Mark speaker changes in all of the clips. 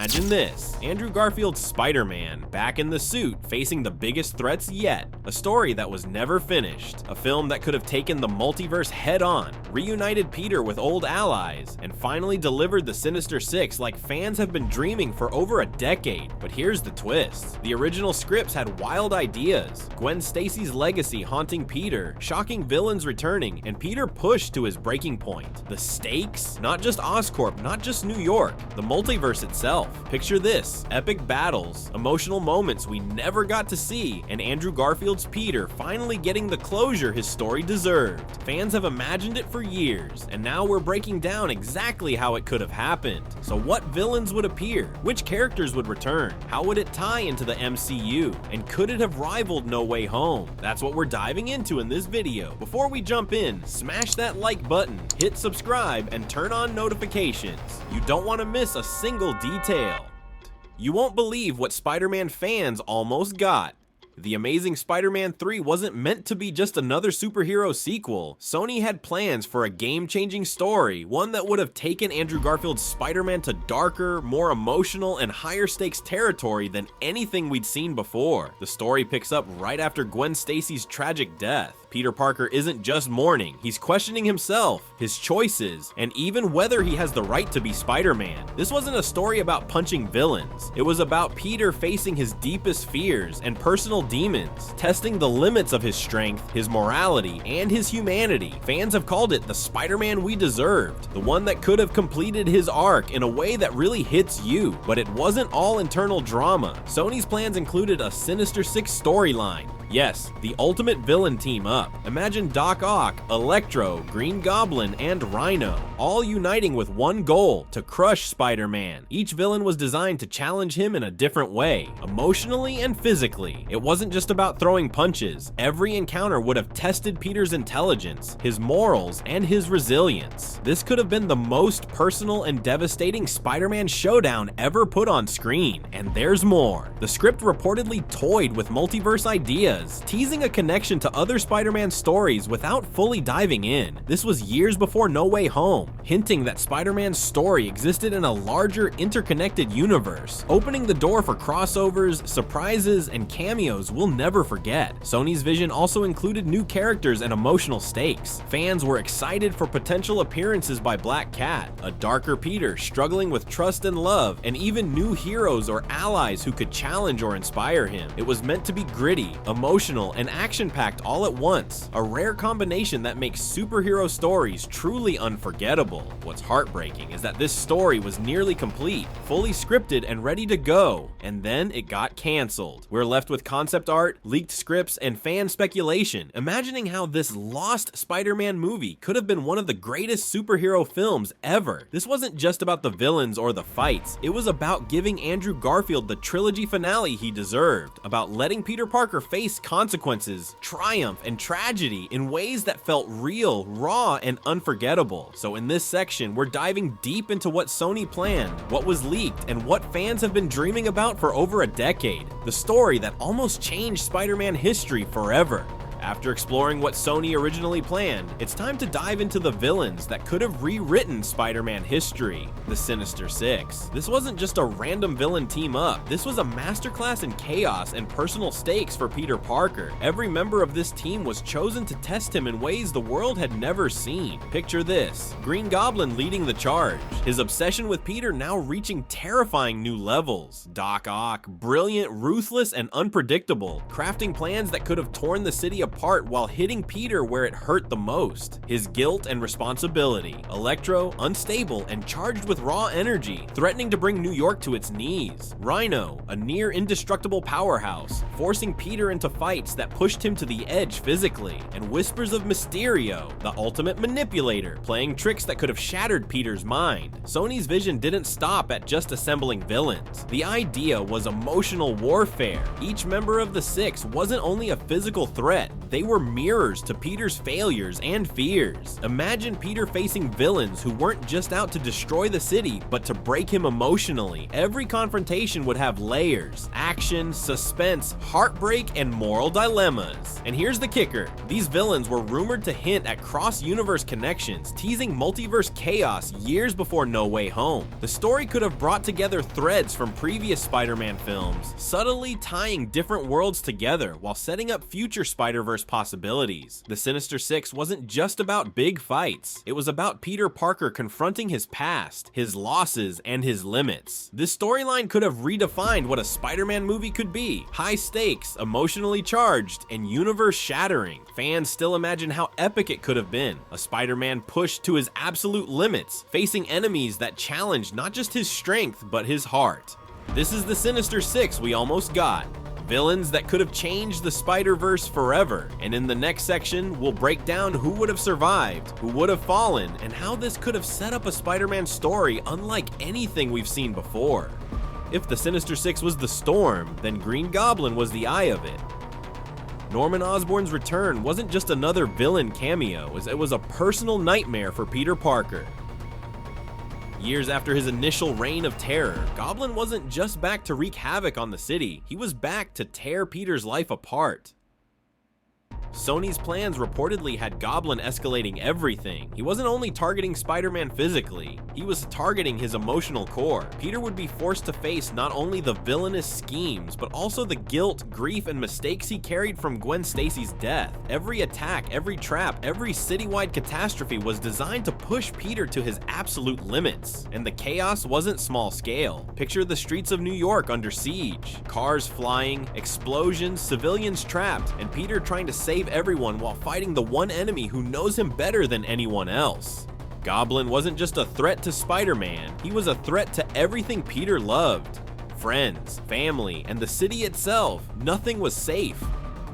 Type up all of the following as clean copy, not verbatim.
Speaker 1: Imagine this, Andrew Garfield's Spider-Man, back in the suit, facing the biggest threats yet. A story that was never finished. A film that could have taken the multiverse head-on, reunited Peter with old allies, and finally delivered the Sinister Six like fans have been dreaming for over a decade. But here's the twist. The original scripts had wild ideas. Gwen Stacy's legacy haunting Peter, shocking villains returning, and Peter pushed to his breaking point. The stakes? Not just Oscorp, not just New York, the multiverse itself. Picture this, epic battles, emotional moments we never got to see, and Andrew Garfield's Peter finally getting the closure his story deserved. Fans have imagined it for years, and now we're breaking down exactly how it could have happened. So what villains would appear? Which characters would return? How would it tie into the MCU? And could it have rivaled No Way Home? That's what we're diving into in this video. Before we jump in, smash that like button, hit subscribe, and turn on notifications. You don't want to miss a single detail. You won't believe what Spider-Man fans almost got. The Amazing Spider-Man 3 wasn't meant to be just another superhero sequel. Sony had plans for a game-changing story, one that would have taken Andrew Garfield's Spider-Man to darker, more emotional, and higher-stakes territory than anything we'd seen before. The story picks up right after Gwen Stacy's tragic death. Peter Parker isn't just mourning, he's questioning himself, his choices, and even whether he has the right to be Spider-Man. This wasn't a story about punching villains. It was about Peter facing his deepest fears and personal demons, testing the limits of his strength, his morality, and his humanity. Fans have called it the Spider-Man we deserved, the one that could have completed his arc in a way that really hits you. But it wasn't all internal drama. Sony's plans included a Sinister Six storyline. Yes, the ultimate villain team up. Imagine Doc Ock, Electro, Green Goblin, and Rhino, all uniting with one goal, to crush Spider-Man. Each villain was designed to challenge him in a different way, emotionally and physically. It wasn't just about throwing punches. Every encounter would have tested Peter's intelligence, his morals, and his resilience. This could have been the most personal and devastating Spider-Man showdown ever put on screen. And there's more. The script reportedly toyed with multiverse ideas, teasing a connection to other Spider-Man stories without fully diving in. This was years before No Way Home, hinting that Spider-Man's story existed in a larger, interconnected universe, opening the door for crossovers, surprises, and cameos we'll never forget. Sony's vision also included new characters and emotional stakes. Fans were excited for potential appearances by Black Cat, a darker Peter struggling with trust and love, and even new heroes or allies who could challenge or inspire him. It was meant to be gritty, emotional, and action-packed all at once, a rare combination that makes superhero stories truly unforgettable. What's heartbreaking is that this story was nearly complete, fully scripted and ready to go, and then it got canceled. We're left with concept art, leaked scripts, and fan speculation, imagining how this lost Spider-Man movie could have been one of the greatest superhero films ever. This wasn't just about the villains or the fights, it was about giving Andrew Garfield the trilogy finale he deserved, about letting Peter Parker face consequences, triumph, and tragedy in ways that felt real, raw, and unforgettable. So in this section, we're diving deep into what Sony planned, what was leaked, and what fans have been dreaming about for over a decade. The story that almost changed Spider-Man history forever. After exploring what Sony originally planned, it's time to dive into the villains that could have rewritten Spider-Man history, the Sinister Six. This wasn't just a random villain team up, this was a masterclass in chaos and personal stakes for Peter Parker. Every member of this team was chosen to test him in ways the world had never seen. Picture this, Green Goblin leading the charge, his obsession with Peter now reaching terrifying new levels. Doc Ock, brilliant, ruthless, and unpredictable, crafting plans that could have torn the city apart while hitting Peter where it hurt the most. His guilt and responsibility. Electro, unstable and charged with raw energy, threatening to bring New York to its knees. Rhino, a near indestructible powerhouse, forcing Peter into fights that pushed him to the edge physically. And Whispers of Mysterio, the ultimate manipulator, playing tricks that could have shattered Peter's mind. Sony's vision didn't stop at just assembling villains. The idea was emotional warfare. Each member of the Six wasn't only a physical threat, They were mirrors to Peter's failures and fears. Imagine Peter facing villains who weren't just out to destroy the city, but to break him emotionally. Every confrontation would have layers, action, suspense, heartbreak, and moral dilemmas. And here's the kicker. These villains were rumored to hint at cross-universe connections, teasing multiverse chaos years before No Way Home. The story could have brought together threads from previous Spider-Man films, subtly tying different worlds together while setting up future Spider-Verse possibilities. The Sinister Six wasn't just about big fights. It was about Peter Parker confronting his past, his losses, and his limits. This storyline could have redefined what a Spider-Man movie could be. High stakes, emotionally charged, and universe-shattering. Fans still imagine how epic it could have been. A Spider-Man pushed to his absolute limits, facing enemies that challenged not just his strength, but his heart. This is the Sinister Six we almost got. Villains that could have changed the Spider-Verse forever. And in the next section, we'll break down who would have survived, who would have fallen, and how this could have set up a Spider-Man story unlike anything we've seen before. If the Sinister Six was the storm, then Green Goblin was the eye of it. Norman Osborn's return wasn't just another villain cameo, as it was a personal nightmare for Peter Parker. Years after his initial reign of terror, Goblin wasn't just back to wreak havoc on the city, he was back to tear Peter's life apart. Sony's plans reportedly had Goblin escalating everything. He wasn't only targeting Spider-Man physically, he was targeting his emotional core. Peter would be forced to face not only the villainous schemes, but also the guilt, grief, and mistakes he carried from Gwen Stacy's death. Every attack, every trap, every citywide catastrophe was designed to push Peter to his absolute limits. And the chaos wasn't small scale. Picture the streets of New York under siege. Cars flying, explosions, civilians trapped, and Peter trying to save everyone while fighting the one enemy who knows him better than anyone else. Goblin wasn't just a threat to Spider-Man, he was a threat to everything Peter loved. Friends, family, and the city itself. Nothing was safe.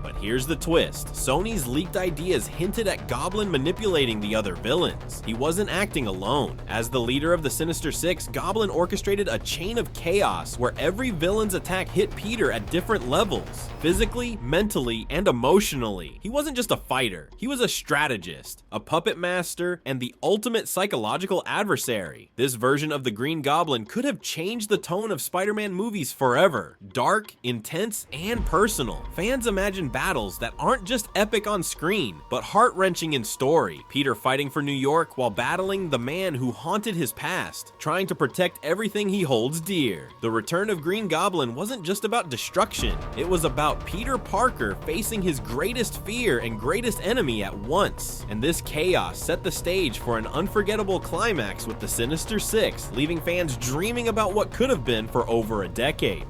Speaker 1: But here's the twist. Sony's leaked ideas hinted at Goblin manipulating the other villains. He wasn't acting alone. As the leader of the Sinister Six, Goblin orchestrated a chain of chaos where every villain's attack hit Peter at different levels, physically, mentally, and emotionally. He wasn't just a fighter, he was a strategist, a puppet master, and the ultimate psychological adversary. This version of the Green Goblin could have changed the tone of Spider-Man movies forever. Dark, intense, and personal. Fans imagine battles that aren't just epic on screen, but heart-wrenching in story. Peter fighting for New York while battling the man who haunted his past, trying to protect everything he holds dear. The return of Green Goblin wasn't just about destruction, it was about Peter Parker facing his greatest fear and greatest enemy at once. And this chaos set the stage for an unforgettable climax with the Sinister Six, leaving fans dreaming about what could have been for over a decade.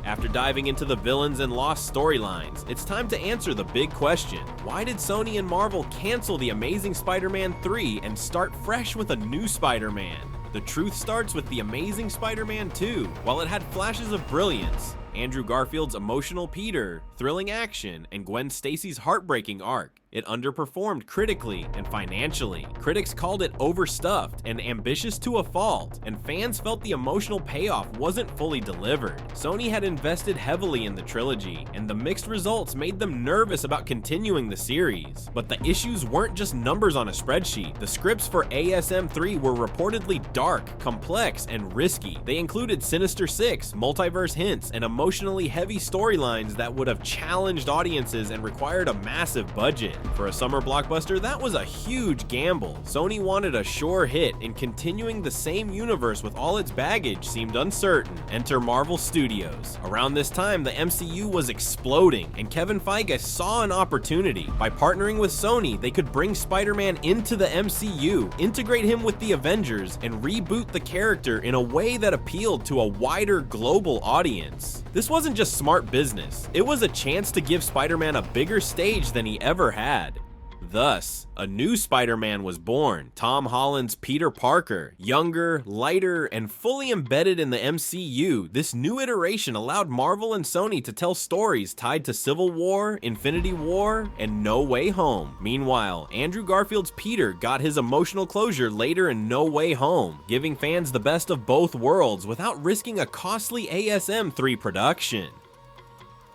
Speaker 1: After diving into the villains and lost storylines, it's time to answer the big question. Why did Sony and Marvel cancel The Amazing Spider-Man 3 and start fresh with a new Spider-Man? The truth starts with The Amazing Spider-Man 2. While it had flashes of brilliance, Andrew Garfield's emotional Peter, thrilling action, and Gwen Stacy's heartbreaking arc, it underperformed critically and financially. Critics called it overstuffed and ambitious to a fault, and fans felt the emotional payoff wasn't fully delivered. Sony had invested heavily in the trilogy, and the mixed results made them nervous about continuing the series. But the issues weren't just numbers on a spreadsheet. The scripts for ASM3 were reportedly dark, complex, and risky. They included Sinister Six, multiverse hints, and emotionally heavy storylines that would have challenged audiences and required a massive budget. For a summer blockbuster, that was a huge gamble. Sony wanted a sure hit, and continuing the same universe with all its baggage seemed uncertain. Enter Marvel Studios. Around this time, the MCU was exploding, and Kevin Feige saw an opportunity. By partnering with Sony, they could bring Spider-Man into the MCU, integrate him with the Avengers, and reboot the character in a way that appealed to a wider global audience. This wasn't just smart business, it was a chance to give Spider-Man a bigger stage than he ever had. Thus, a new Spider-Man was born, Tom Holland's Peter Parker. Younger, lighter, and fully embedded in the MCU, this new iteration allowed Marvel and Sony to tell stories tied to Civil War, Infinity War, and No Way Home. Meanwhile, Andrew Garfield's Peter got his emotional closure later in No Way Home, giving fans the best of both worlds without risking a costly ASM3 production.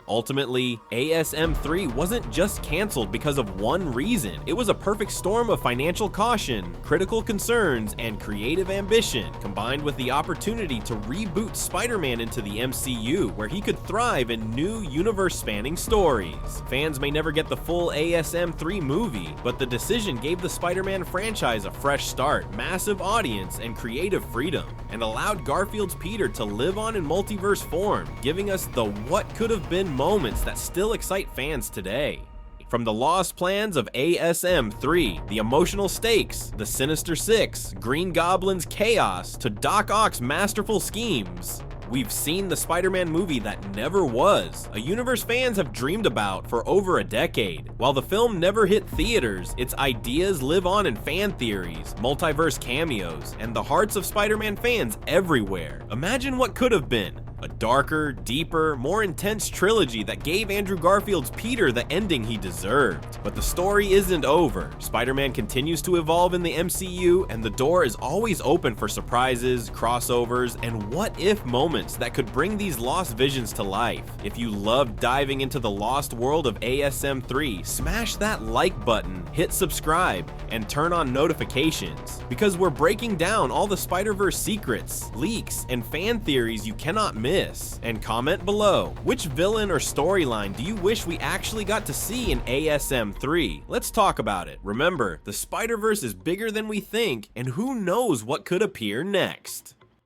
Speaker 1: Ultimately, ASM 3 wasn't just cancelled because of one reason. It was a perfect storm of financial caution, critical concerns, and creative ambition, combined with the opportunity to reboot Spider-Man into the MCU, where he could thrive in new universe-spanning stories. Fans may never get the full ASM 3 movie, but the decision gave the Spider-Man franchise a fresh start, massive audience, and creative freedom, and allowed Garfield's Peter to live on in multiverse form, giving us the what-could-have-been moments that still excite fans today. From the lost plans of ASM 3, the emotional stakes, the Sinister Six, Green Goblin's chaos, to Doc Ock's masterful schemes, we've seen the Spider-Man movie that never was, a universe fans have dreamed about for over a decade. While the film never hit theaters, its ideas live on in fan theories, multiverse cameos, and the hearts of Spider-Man fans everywhere. Imagine what could have been. A darker, deeper, more intense trilogy that gave Andrew Garfield's Peter the ending he deserved. But the story isn't over. Spider-Man continues to evolve in the MCU, and the door is always open for surprises, crossovers, and what-if moments that could bring these lost visions to life. If you love diving into the lost world of ASM 3, smash that like button, hit subscribe, and turn on notifications, because we're breaking down all the Spider-Verse secrets, leaks, and fan theories you cannot miss. And comment below, which villain or storyline do you wish we actually got to see in ASM 3? Let's talk about it. Remember, the Spider-Verse is bigger than we think, and who knows what could appear next.